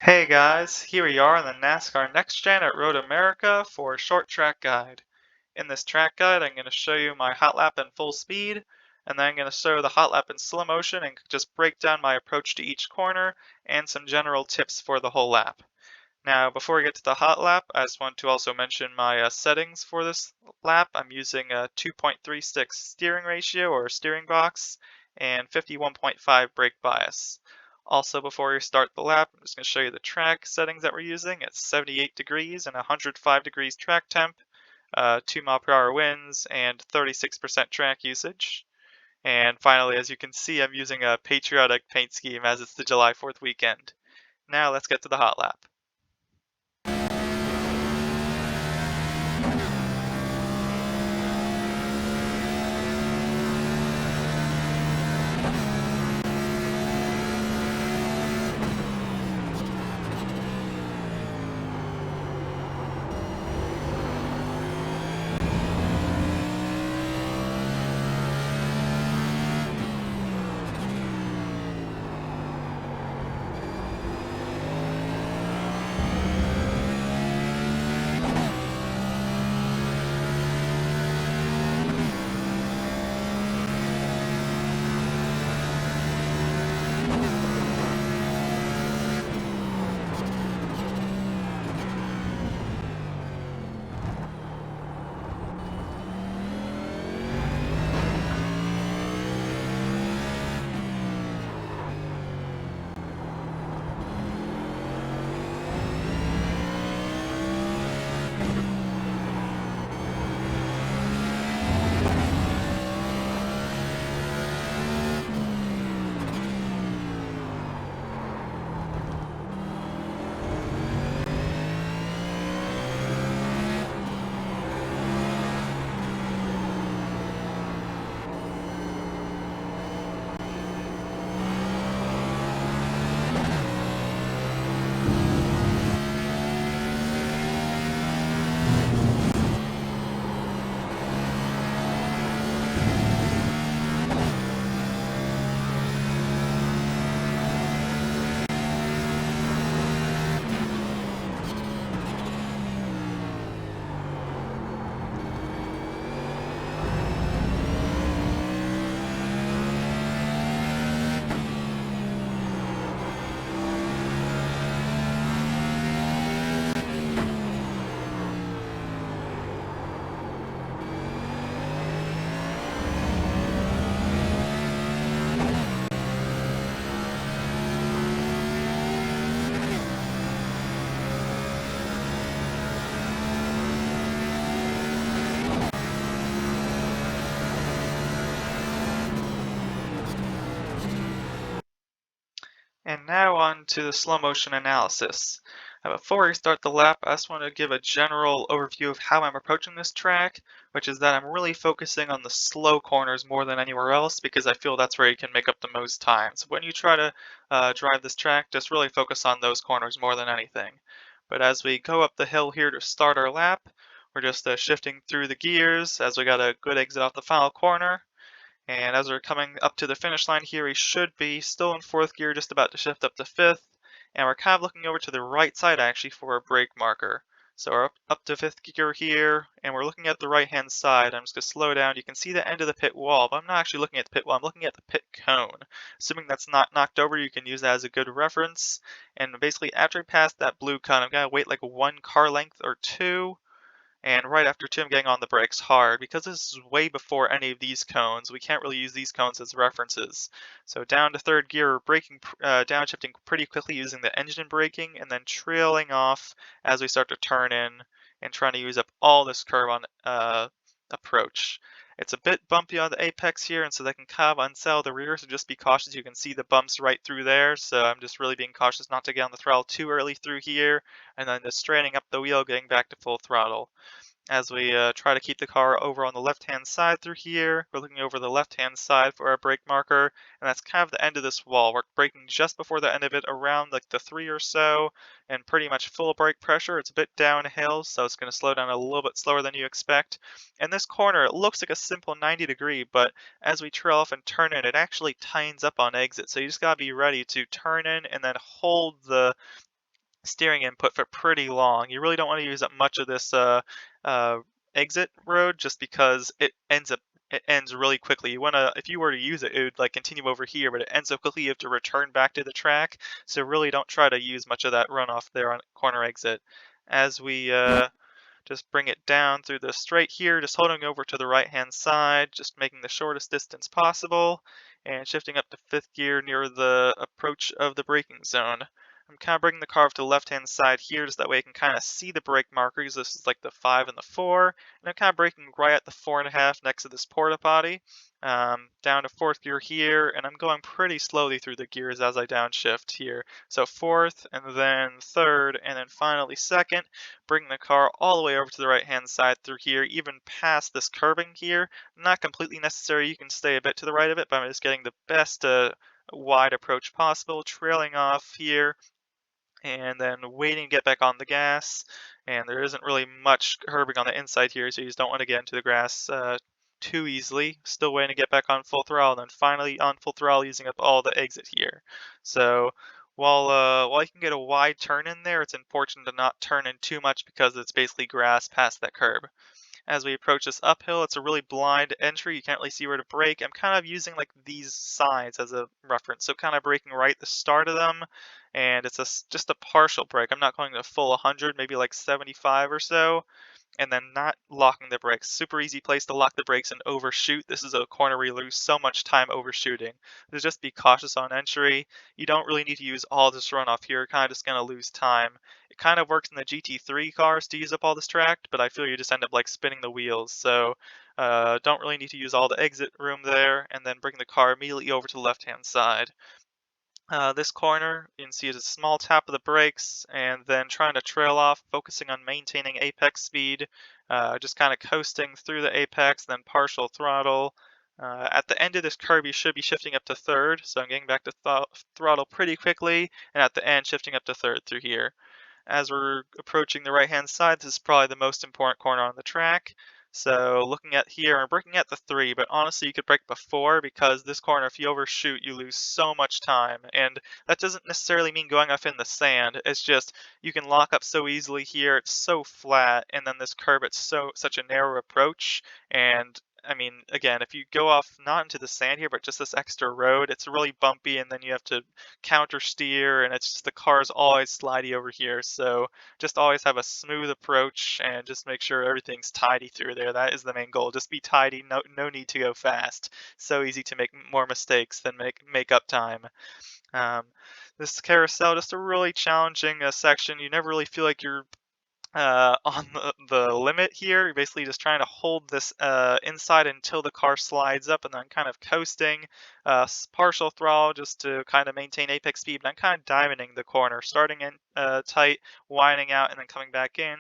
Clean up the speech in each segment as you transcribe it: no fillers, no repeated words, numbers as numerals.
Hey guys, here we are in the NASCAR Next Gen at Road America for a short track guide. In this track guide, I'm going to show you my hot lap in full speed, and then I'm going to show the hot lap in slow motion and just break down my approach to each corner and some general tips for the whole lap. Now, before we get to the hot lap, I just want to also mention my settings for this lap. I'm using a 2.36 steering ratio or steering box and 51.5 brake bias. Also, before we start the lap, I'm just going to show you the track settings that we're using. It's 78 degrees and 105 degrees track temp, 2 mile per hour winds, and 36% track usage. And finally, as you can see, I'm using a patriotic paint scheme as it's the July 4th weekend. Now let's get to the hot lap. And now on to the slow motion analysis. Before we start the lap, I just want to give a general overview of how I'm approaching this track, which is that I'm really focusing on the slow corners more than anywhere else because I feel that's where you can make up the most time. So when you try to drive this track, just really focus on those corners more than anything. But as we go up the hill here to start our lap, we're just shifting through the gears as we got a good exit off the final corner. And as we're coming up to the finish line here, we should be still in fourth gear, just about to shift up to fifth. And we're kind of looking over to the right side actually for a brake marker. So we're up to fifth gear here, and we're looking at the right-hand side. I'm just going to slow down. You can see the end of the pit wall, but I'm not actually looking at the pit wall. I'm looking at the pit cone. Assuming that's not knocked over, you can use that as a good reference. And basically, after I pass that blue cone, I'm going to wait like 1 car length or two. And right after two, I'm getting on the brakes hard. Because this is way before any of these cones, we can't really use these cones as references. So down to third gear, we're braking, downshifting pretty quickly using the engine braking, and then trailing off as we start to turn in and trying to use up all this curve on approach. It's a bit bumpy on the apex here, and so that can kind of unsettle the rear, so just be cautious. You can see the bumps right through there, so I'm just really being cautious not to get on the throttle too early through here, and then just straining up the wheel, getting back to full throttle. As we try to keep the car over on the left-hand side through here, we're looking over the left-hand side for our brake marker, and that's kind of the end of this wall. We're braking just before the end of it, around like the 3 or so, and pretty much full brake pressure. It's a bit downhill, so it's going to slow down a little bit slower than you expect. And this corner, it looks like a simple 90-degree, but as we trail off and turn in, it actually tightens up on exit. So you just got to be ready to turn in and then hold the steering input for pretty long. You really don't want to use up much of this uh, exit road just because it ends really quickly. You want to, if you were to use it, it would like continue over here, but it ends so quickly you have to return back to the track. So really don't try to use much of that runoff there on corner exit. As we just bring it down through the straight here, just holding over to the right hand side, just making the shortest distance possible, and shifting up to fifth gear near the approach of the braking zone. I'm kind of bringing the car off to the left hand side here, just that way I can kind of see the brake markers. This is like the 5 and the 4, and I'm kind of braking right at the 4.5 next to this porta potty. Down to fourth gear here, and I'm going pretty slowly through the gears as I downshift here. So fourth, and then third, and then finally second, bringing the car all the way over to the right hand side through here, even past this curbing here. Not completely necessary, you can stay a bit to the right of it, but I'm just getting the best wide approach possible, trailing off here, and then waiting to get back on the gas. And there isn't really much curbing on the inside here, so you just don't want to get into the grass too easily. Still waiting to get back on full throttle, and then finally on full throttle using up all the exit here. So while you can get a wide turn in there, it's important to not turn in too much because it's basically grass past that curb. As we approach this uphill, it's a really blind entry. You can't really see where to brake. I'm kind of using like these signs as a reference. So kind of braking right at the start of them. And it's just a partial brake. I'm not going to full 100, maybe like 75 or so, and then not locking the brakes. Super easy place to lock the brakes and overshoot. This is a corner where you lose so much time overshooting. So just be cautious on entry. You don't really need to use all this runoff here. You're kind of just going to lose time. It kind of works in the GT3 cars to use up all this track, but I feel you just end up like spinning the wheels. So don't really need to use all the exit room there, and then bring the car immediately over to the left-hand side. This corner, you can see it's a small tap of the brakes, and then trying to trail off, focusing on maintaining apex speed, just kind of coasting through the apex, then partial throttle. At the end of this curve, you should be shifting up to third, so I'm getting back to throttle pretty quickly, and at the end, shifting up to third through here. As we're approaching the right-hand side, this is probably the most important corner on the track. So looking at here, I'm braking at the 3, but honestly you could brake before, because this corner, if you overshoot, you lose so much time. And that doesn't necessarily mean going off in the sand. It's just you can lock up so easily here. It's so flat, and then this curve, it's such a narrow approach. And I mean, again, if you go off not into the sand here, but just this extra road, it's really bumpy, and then you have to counter steer, and it's just the car's always slidey over here. So just always have a smooth approach and just make sure everything's tidy through there. That is the main goal. Just be tidy. No need to go fast. So easy to make more mistakes than make up time. Um, this carousel, just a really challenging section. You never really feel like you're on the limit here. You're basically just trying to hold this inside until the car slides up, and then kind of coasting, partial throttle just to kind of maintain apex speed. But I'm kind of diamonding the corner, starting in tight, winding out, and then coming back in.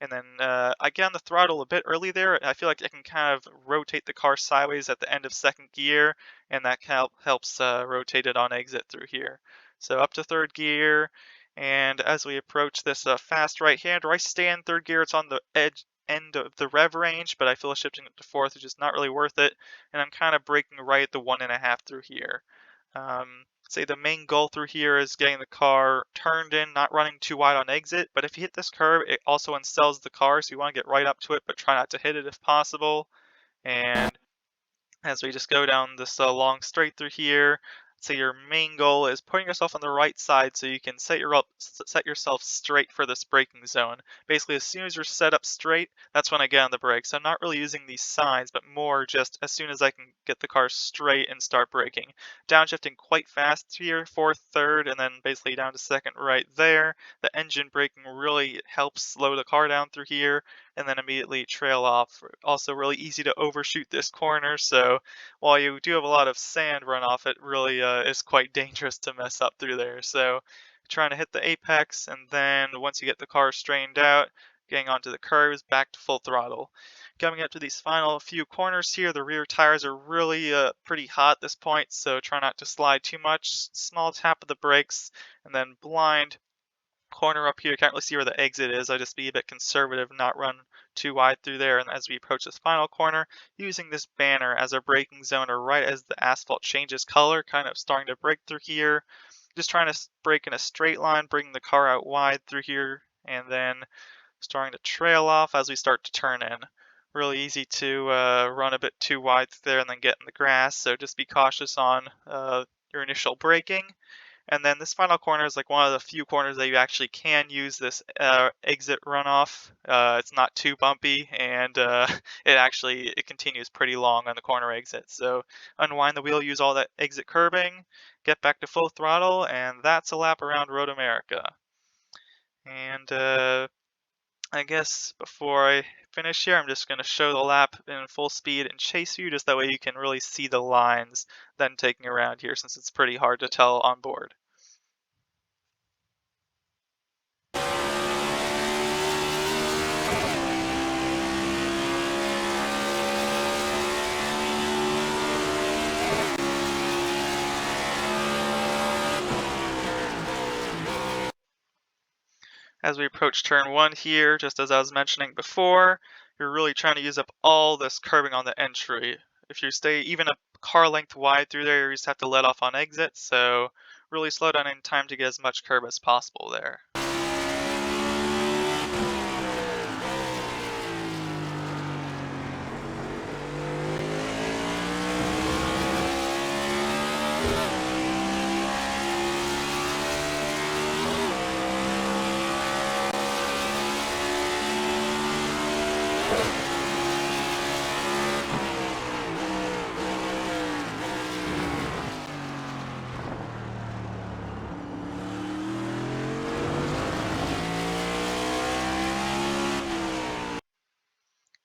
And then I get on the throttle a bit early there. I feel like I can kind of rotate the car sideways at the end of second gear, and that helps rotate it on exit through here. So up to third gear. And as we approach this fast right-hander, I stay in third gear. It's on the end of the rev range, but I feel shifting it to fourth is just not really worth it. And I'm kind of braking right at the 1.5 through here. Say the main goal through here is getting the car turned in, not running too wide on exit. But if you hit this curve, it also unsells the car, so you want to get right up to it, but try not to hit it if possible. And as we just go down this long straight through here, so your main goal is putting yourself on the right side so you can set yourself straight for this braking zone. Basically, as soon as you're set up straight, that's when I get on the brakes. I'm not really using these signs, but more just as soon as I can get the car straight and start braking. Downshifting quite fast here, fourth, third, and then basically down to second right there. The engine braking really helps slow the car down through here, and then immediately trail off. Also really easy to overshoot this corner, so while you do have a lot of sand runoff, it really is quite dangerous to mess up through there. So trying to hit the apex, and then once you get the car straightened out, getting onto the curves, back to full throttle. Coming up to these final few corners here, the rear tires are really pretty hot at this point, so try not to slide too much. Small tap of the brakes, and then blind corner up here. Can't really see where the exit is. I just be a bit conservative, not run too wide through there. And as we approach this final corner, using this banner as our braking zone, or right as the asphalt changes color, kind of starting to break through here. just trying to brake in a straight line, bringing the car out wide through here, and then starting to trail off as we start to turn in. Really easy to run a bit too wide there and then get in the grass, so just be cautious on your initial braking. And then this final corner is like one of the few corners that you actually can use this exit runoff. It's not too bumpy, and it continues pretty long on the corner exit. So unwind the wheel, use all that exit curbing, get back to full throttle, and that's a lap around Road America. And I guess before I finish here, I'm just going to show the lap in full speed and chase view, just that way you can really see the lines then taking around here, since it's pretty hard to tell on board. As we approach turn 1 here, just as I was mentioning before, you're really trying to use up all this curbing on the entry. If you stay even a car length wide through there, you just have to let off on exit, so really slow down in time to get as much curb as possible there.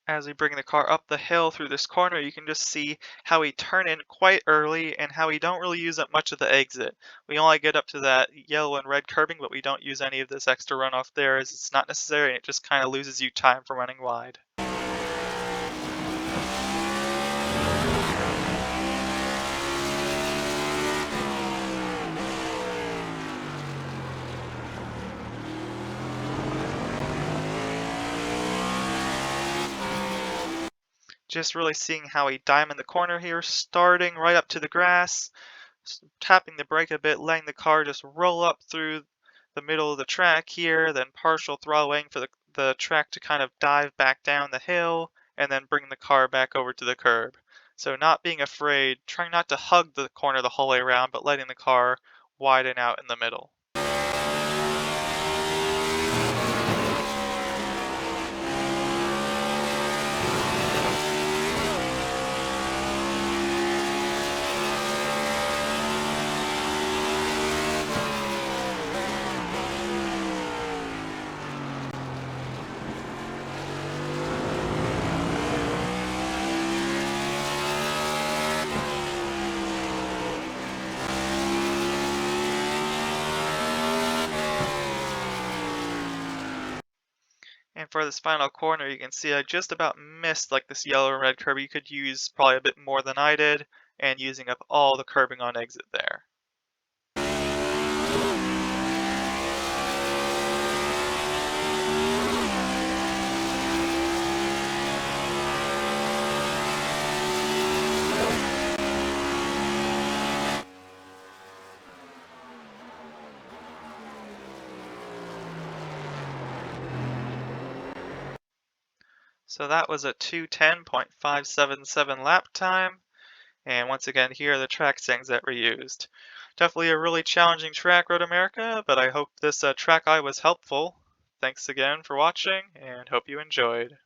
As we bring the car up the hill through this corner, you can just see how we turn in quite early and how we don't really use up much of the exit. We only get up to that yellow and red curbing, but we don't use any of this extra runoff there, as it's not necessary and it just kind of loses you time for running wide. Just really seeing how we diamond the corner here, starting right up to the grass, tapping the brake a bit, letting the car just roll up through the middle of the track here, then partial throttling for the track to kind of dive back down the hill, and then bring the car back over to the curb. So not being afraid, trying not to hug the corner the whole way around, but letting the car widen out in the middle. And for this final corner, you can see I just about missed like this yellow and red curb. You could use probably a bit more than I did, and using up all the curbing on exit there. So that was a 2:10.577 lap time. And once again, here are the track settings that were used. Definitely a really challenging track, Road America, but I hope this track eye was helpful. Thanks again for watching, and hope you enjoyed.